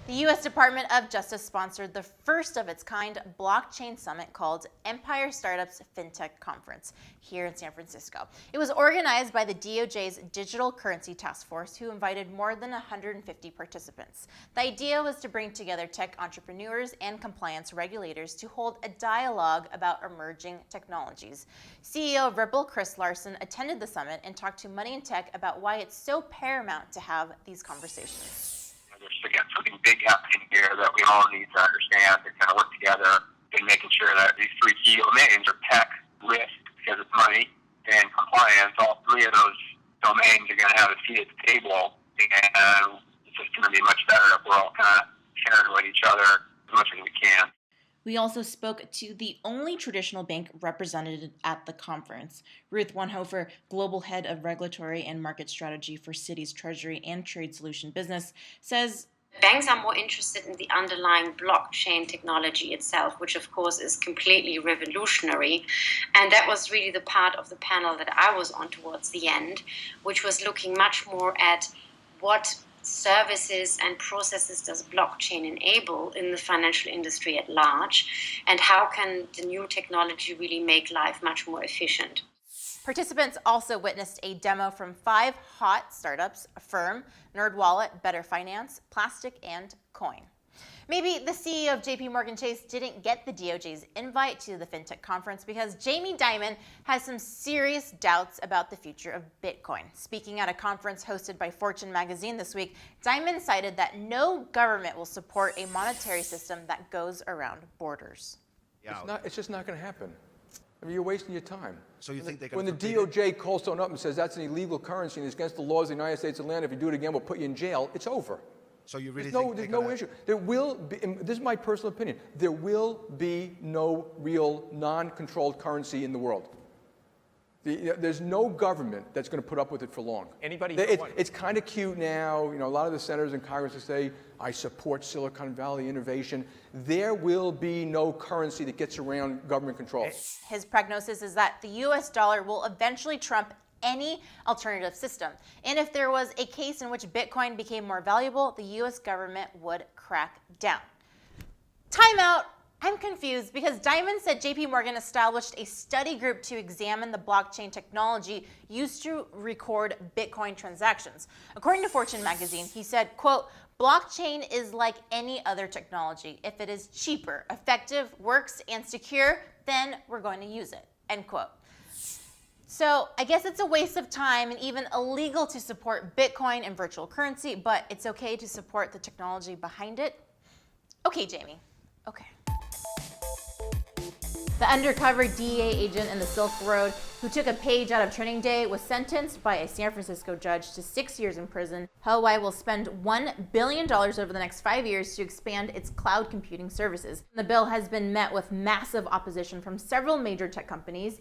The U.S. Department of Justice sponsored the first of its kind blockchain summit called Empire Startups FinTech Conference here in San Francisco. It was organized by the DOJ's Digital Currency Task Force, who invited more than 150 participants. The idea was to bring together tech entrepreneurs and compliance regulators to hold a dialogue about emerging technologies. CEO of Ripple, Chris Larson, attended the summit and talked to Money and Tech about why it's so paramount to have these conversations. There's, again, something big happening here that we all need to understand and kind of work together in making sure that these three key domains are tech, risk, because it's money, and compliance. All three of those domains are going to have a seat at the table, and it's just going to be much better if we're all kind of sharing with each other as much as we can. We also spoke to the only traditional bank represented at the conference. Ruth Wonhofer, Global Head of Regulatory and Market Strategy for Citi's Treasury and Trade Solution Business, says banks are more interested in the underlying blockchain technology itself, which of course is completely revolutionary. And that was really the part of the panel that I was on towards the end, which was looking much more at what services and processes does blockchain enable in the financial industry at large, and how can the new technology really make life much more efficient. Participants also witnessed a demo from 5 hot startups: Affirm, NerdWallet, Better Finance, Plastic, and Coin. Maybe the CEO of JPMorgan Chase didn't get the DOJ's invite to the FinTech conference because Jamie Dimon has some serious doubts about the future of Bitcoin. Speaking at a conference hosted by Fortune magazine this week, Dimon cited that no government will support a monetary system that goes around borders. It's just not going to happen. I mean, you're wasting your time. So you think they're when the DOJ calls someone up and says that's an illegal currency and it's against the laws of the United States of land, if you do it again, we'll put you in jail, it's over. So you really there's no issue. There will be, and this is my personal opinion, there will be no real non-controlled currency in the world. There's no government that's going to put up with it for long. It's kind of cute now. You know, a lot of the senators in Congress will say, I support Silicon Valley innovation. There will be no currency that gets around government control. His prognosis is that the U.S. dollar will eventually trump any alternative system. And if there was a case in which Bitcoin became more valuable, the U.S. government would crack down. Time out. I'm confused because Dimon said JPMorgan established a study group to examine the blockchain technology used to record Bitcoin transactions. According to Fortune magazine, he said, quote, blockchain is like any other technology. If it is cheaper, effective, works, and secure, then we're going to use it, end quote. So I guess it's a waste of time and even illegal to support Bitcoin and virtual currency, but it's okay to support the technology behind it. Okay, Jamie, okay. The undercover DEA agent in the Silk Road who took a page out of Training Day was sentenced by a San Francisco judge to 6 years in prison. Huawei will spend $1 billion over the next 5 years to expand its cloud computing services. The bill has been met with massive opposition from several major tech companies.